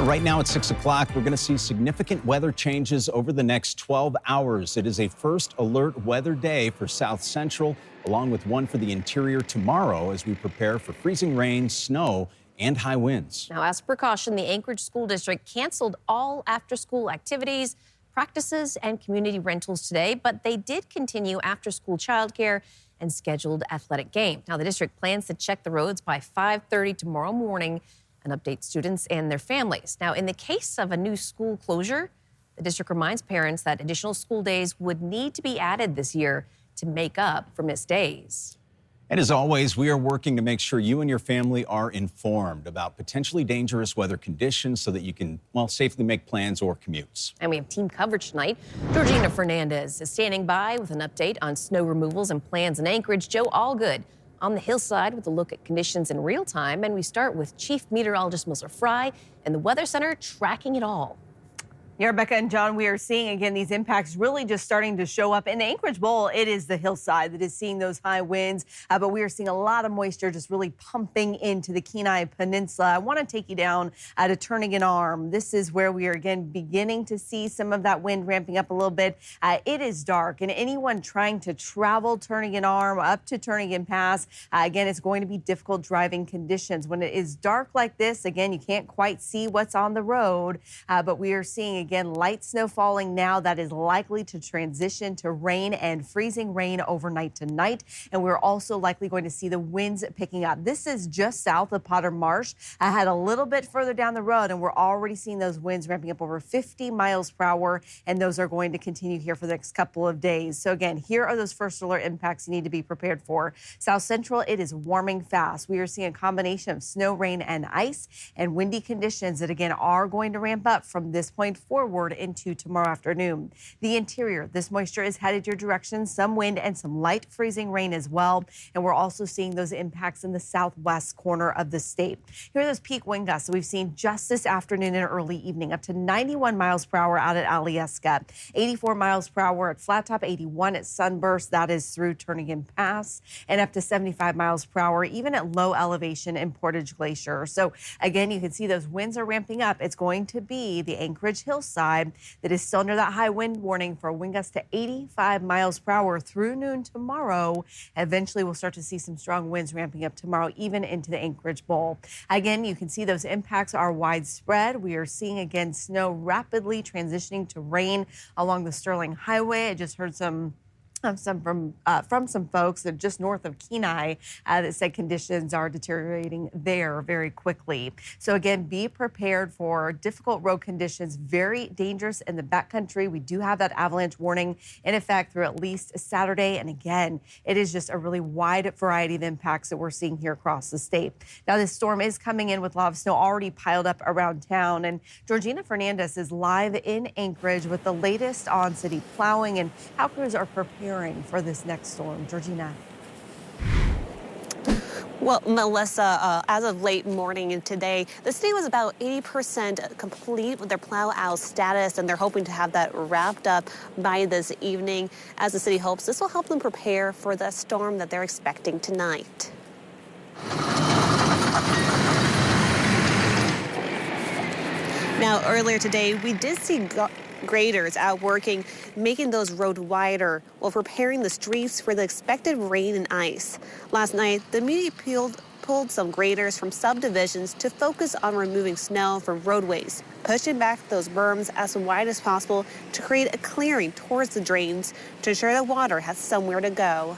Right now at 6 o'clock, we're going to see significant weather changes over the next 12 hours. It is a first alert weather day for South Central, along with one for the interior tomorrow as we prepare for freezing rain, snow, and high winds. Now, as a precaution, the Anchorage School District canceled all after-school activities, practices, and community rentals today, but they did continue after-school childcare and scheduled athletic games. Now, the district plans to check the roads by 5:30 tomorrow morning and update students and their families. Now, in the case of a new school closure, the district reminds parents that additional school days would need to be added this year to make up for missed days. And as always, we are working to make sure you and your family are informed about potentially dangerous weather conditions so that you can, well, safely make plans or commutes. And we have team coverage tonight. Georgina Fernandez is standing by with an update on snow removals and plans in Anchorage. Joe Allgood on the hillside with a look at conditions in real time. And we start with Chief Meteorologist Melissa Fry and the Weather Center tracking it all. Yeah, Rebecca and John, we are seeing again these impacts really just starting to show up in the Anchorage Bowl. It is the hillside that is seeing those high winds, but we are seeing a lot of moisture just really pumping into the Kenai Peninsula. I want to take you down to Turnagain Arm. This is where we are again beginning to see some of that wind ramping up a little bit. It is dark, and anyone trying to travel Turnagain Arm up to Turnagain Pass, again, it's going to be difficult driving conditions. When it is dark like this, again, you can't quite see what's on the road, but we are seeing again, light snow falling now that is likely to transition to rain and freezing rain overnight tonight. And we're also likely going to see the winds picking up. This is just south of Potter Marsh. I had a little bit further down the road, and we're already seeing those winds ramping up over 50 miles per hour. And those are going to continue here for the next couple of days. So again, here are those first alert impacts you need to be prepared for. South Central, it is warming fast. We are seeing a combination of snow, rain, and ice and windy conditions that again are going to ramp up from this point forward into tomorrow afternoon. The interior, this moisture is headed your direction, some wind and some light freezing rain as well. And we're also seeing those impacts in the southwest corner of the state. Here are those peak wind gusts that we've seen just this afternoon and early evening, up to 91 miles per hour out at Alyeska, 84 miles per hour at Flat Top, 81 at Sunburst, that is through Turnagain Pass, and up to 75 miles per hour, even at low elevation in Portage Glacier. So again, you can see those winds are ramping up. It's going to be the Anchorage hillside that is still under that high wind warning for wind gusts to 85 miles per hour through noon tomorrow. Eventually, we'll start to see some strong winds ramping up tomorrow, even into the Anchorage Bowl. Again, you can see those impacts are widespread. We are seeing, again, snow rapidly transitioning to rain along the Sterling Highway. I just heard from some folks that just north of Kenai that said conditions are deteriorating there very quickly. So again, be prepared for difficult road conditions, very dangerous in the backcountry. We do have that avalanche warning in effect through at least Saturday. And again, it is just a really wide variety of impacts that we're seeing here across the state. Now, this storm is coming in with a lot of snow already piled up around town. And Georgina Fernandez is live in Anchorage with the latest on city plowing and how crews are preparing for this next storm. Georgina. Well, Melissa, as of late morning and today, the state was about 80% complete with their plow out status, and they're hoping to have that wrapped up by this evening. As the city hopes, this will help them prepare for the storm that they're expecting tonight. Now, earlier today, we did see graders out working, making those roads wider while preparing the streets for the expected rain and ice. Last night, the media pulled some graders from subdivisions to focus on removing snow from roadways, pushing back those berms as wide as possible to create a clearing towards the drains to ensure the water has somewhere to go.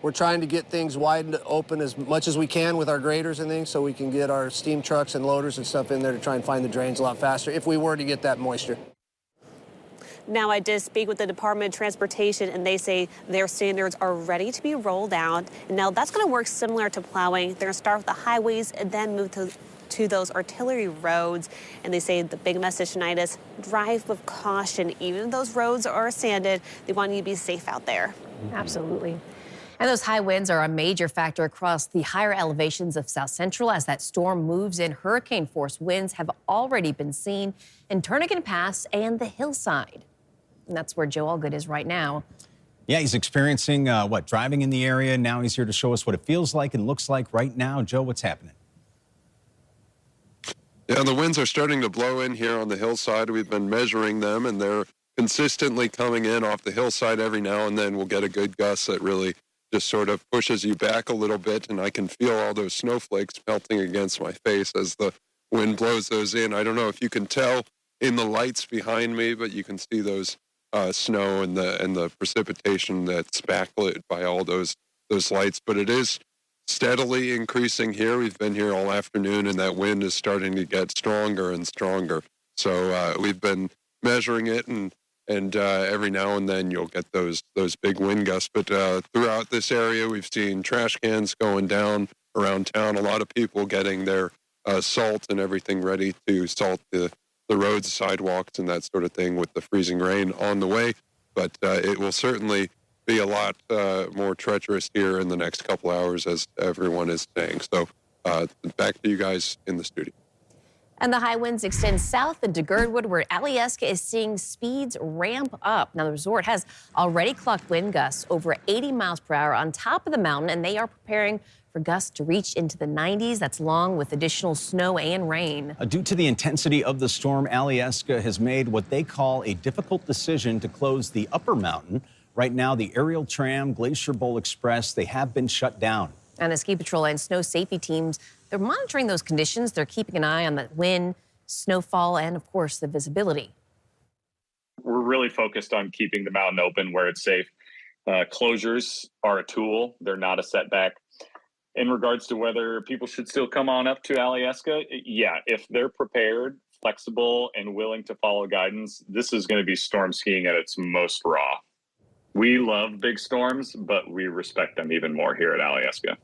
We're trying to get things widened open as much as we can with our graders and things so we can get our steam trucks and loaders and stuff in there to try and find the drains a lot faster if we were to get that moisture. Now, I did speak with the Department of Transportation, and they say their standards are ready to be rolled out. And now that's going to work similar to plowing. They're going to start with the highways and then move to those artillery roads. And they say the big message tonight is drive with caution. Even if those roads are sanded, they want you to be safe out there. Absolutely. And those high winds are a major factor across the higher elevations of South Central as that storm moves in. Hurricane force winds have already been seen in Turnagain Pass and the hillside. And that's where Joe Allgood is right now. Yeah, he's experiencing driving in the area. Now he's here to show us what it feels like and looks like right now. Joe, what's happening? Yeah, the winds are starting to blow in here on the hillside. We've been measuring them, and they're consistently coming in off the hillside. Every now and then we'll get a good gust that really just sort of pushes you back a little bit, and I can feel all those snowflakes melting against my face as the wind blows those in. I don't know if you can tell in the lights behind me, but you can see those snow and the precipitation that's backlit by all those lights. But it is steadily increasing here. We've been here all afternoon, and that wind is starting to get stronger and stronger. So we've been measuring it, and every now and then you'll get those big wind gusts. But throughout this area, we've seen trash cans going down around town. A lot of people getting their salt and everything ready to salt the roads, sidewalks, and that sort of thing with the freezing rain on the way. But it will certainly be a lot more treacherous here in the next couple hours, as everyone is saying. So back to you guys in the studio. And the high winds extend south into Girdwood, where Alyeska is seeing speeds ramp up. Now, the resort has already clocked wind gusts over 80 miles per hour on top of the mountain, and they are preparing for gusts to reach into the 90s. That's along with additional snow and rain. Due to the intensity of the storm, Alyeska has made what they call a difficult decision to close the upper mountain. Right now, the aerial tram, Glacier Bowl Express, they have been shut down. And the ski patrol and snow safety teams, they're monitoring those conditions. They're keeping an eye on the wind, snowfall, and, of course, the visibility. We're really focused on keeping the mountain open where it's safe. Closures are a tool. They're not a setback. In regards to whether people should still come on up to Alyeska, yeah, if they're prepared, flexible, and willing to follow guidance, this is going to be storm skiing at its most raw. We love big storms, but we respect them even more here at Alyeska.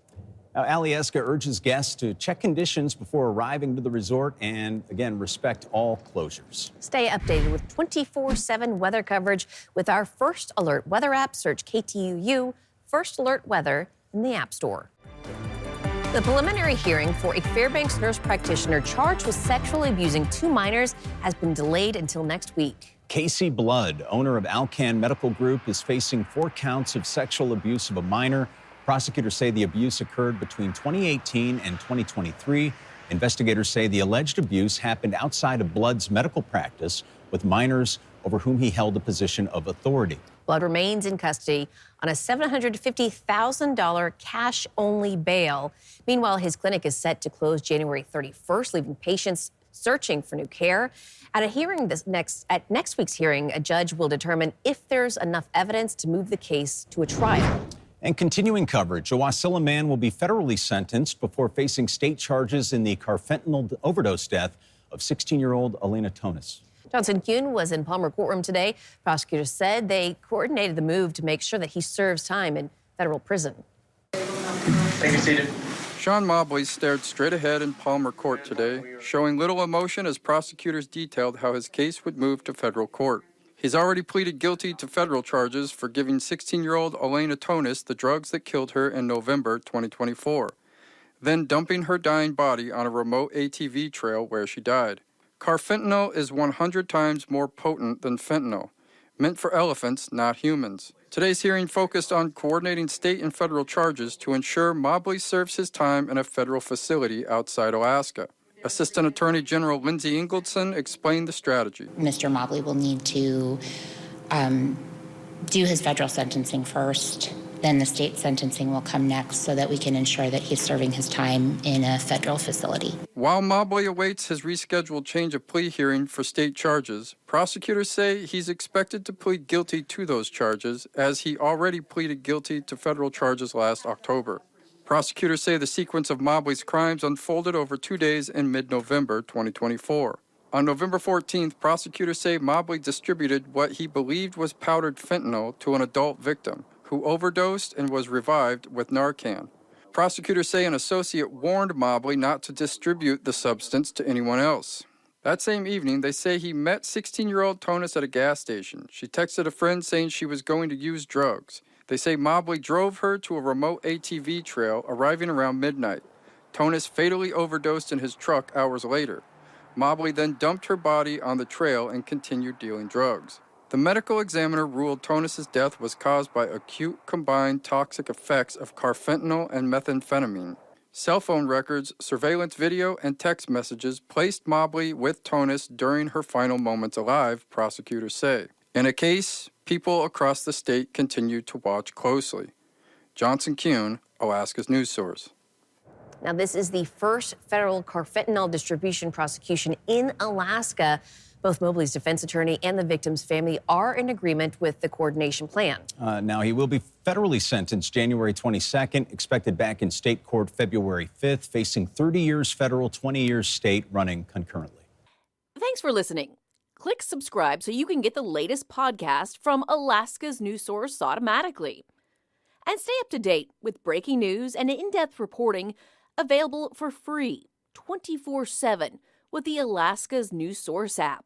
Now, Alyeska urges guests to check conditions before arriving to the resort and, again, respect all closures. Stay updated with 24/7 weather coverage with our First Alert weather app. Search KTUU First Alert Weather in the App Store. The preliminary hearing for a Fairbanks nurse practitioner charged with sexually abusing 2 minors has been delayed until next week. Casey Blood, owner of Alcan Medical Group, is facing 4 counts of sexual abuse of a minor. Prosecutors say the abuse occurred between 2018 and 2023. Investigators say the alleged abuse happened outside of Blood's medical practice with minors over whom he held a position of authority. Blood remains in custody on a $750,000 cash-only bail. Meanwhile, his clinic is set to close January 31st, leaving patients searching for new care. At a hearing at next week's hearing, a judge will determine if there's enough evidence to move the case to a trial. And continuing coverage, a Wasilla man will be federally sentenced before facing state charges in the carfentanil overdose death of 16-year-old Elena Tonis. Johnson Kuhn was in Palmer courtroom today. Prosecutors said they coordinated the move to make sure that he serves time in federal prison. Take a seat. Sean Mobley stared straight ahead in Palmer court today, showing little emotion as prosecutors detailed how his case would move to federal court. He's already pleaded guilty to federal charges for giving 16-year-old Elena Tonis the drugs that killed her in November 2024, then dumping her dying body on a remote ATV trail where she died. Carfentanil is 100 times more potent than fentanyl, meant for elephants, not humans. Today's hearing focused on coordinating state and federal charges to ensure Mobley serves his time in a federal facility outside Alaska. Assistant Attorney General Lindsay Ingaldson explained the strategy. Mr. Mobley will need to do his federal sentencing first. Then the state sentencing will come next so that we can ensure that he's serving his time in a federal facility. While Mobley awaits his rescheduled change of plea hearing for state charges, prosecutors say he's expected to plead guilty to those charges, as he already pleaded guilty to federal charges last October. Prosecutors say the sequence of Mobley's crimes unfolded over 2 days in mid-November 2024. On November 14th, prosecutors say Mobley distributed what he believed was powdered fentanyl to an adult victim, who overdosed and was revived with Narcan. Prosecutors say an associate warned Mobley not to distribute the substance to anyone else. That same evening, they say he met 16-year-old Tonis at a gas station. She texted a friend saying she was going to use drugs. They say Mobley drove her to a remote ATV trail, arriving around midnight. Tonis fatally overdosed in his truck hours later. Mobley then dumped her body on the trail and continued dealing drugs. The medical examiner ruled Tonis' death was caused by acute combined toxic effects of carfentanil and methamphetamine. Cell phone records, surveillance video, and text messages placed Mobley with Tonis during her final moments alive, prosecutors say. In a case, people across the state continue to watch closely. Johnson Kuhn, Alaska's news source. Now, this is the first federal carfentanil distribution prosecution in Alaska. Both Mobley's defense attorney and the victim's family are in agreement with the coordination plan. Now, he will be federally sentenced January 22nd, expected back in state court February 5th, facing 30 years federal, 20 years state, running concurrently. Thanks for listening. Click subscribe so you can get the latest podcast from Alaska's news source automatically. And stay up to date with breaking news and in-depth reporting available for free 24/7 with the Alaska's news source app.